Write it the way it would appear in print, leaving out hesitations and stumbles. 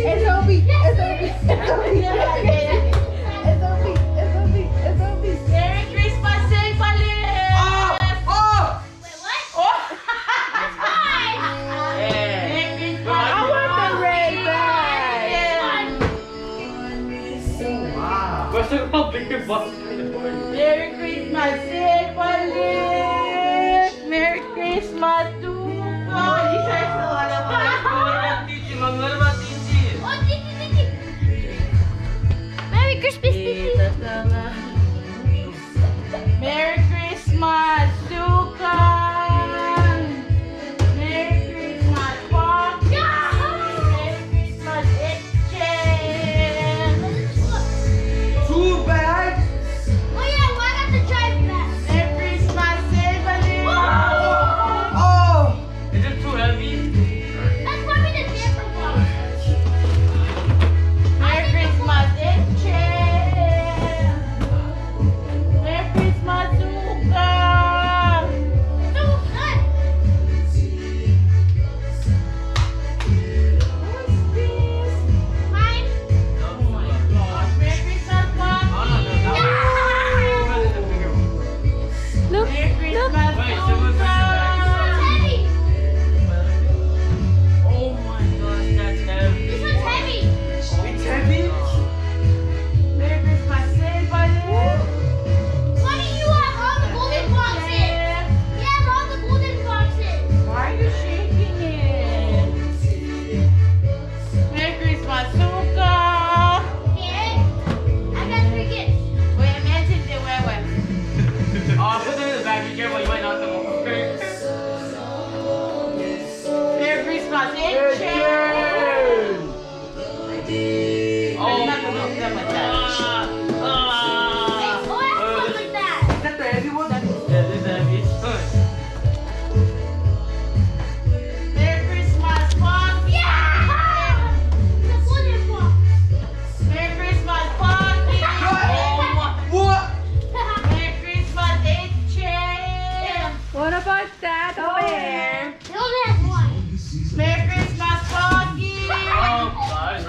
SOB, SOB, SOB. Merry Christmas, say palit! Oh! Oh! Wait, what? Oh! Yeah. Merry Christmas! I want the red bag. Wow. Gusto ko big boss. Merry Christmas, say palit! Merry Christmas to you! Oh, titi. Merry Christmas, titi. Merry Christmas, Sukan! Merry Christmas, Poppy! Merry Christmas, Etchen! Two bags. Oh yeah, well, I got the drive back. Merry Christmas, Evelyn! Oh! Is it too heavy? That's probably the different one. Merry Christmas, Etchen! Merry Christmas, Sukan! So good. What's this? Mine. Oh my gosh, Merry Christmas, Poppy! Look, Merry Christmas, Wait, so Sukan! what's Heavy. Oh my gosh, that's heavy. This one's heavy. It's heavy. Merry Christmas, Evelyn! Mommy, you have all the golden boxes. You have all the golden boxes. Why are you shaking it? Merry Christmas, Suka! Okay. I got 3 gifts. Wait, imagine the wait. Oh, put them in the bag. Be careful, you might knock them off. Merry Christmas, Etchen! Oh, Not to look them at that. Oh, I have one like that. Is that the heavy one? Yeah, this is heavy. Merry Christmas, Poppy! Yeah. The golden box. Merry Christmas, Poppy! What? Merry Christmas, Etchen! what about that over there? It only has one. Merry Christmas, Poppy! Oh, gosh.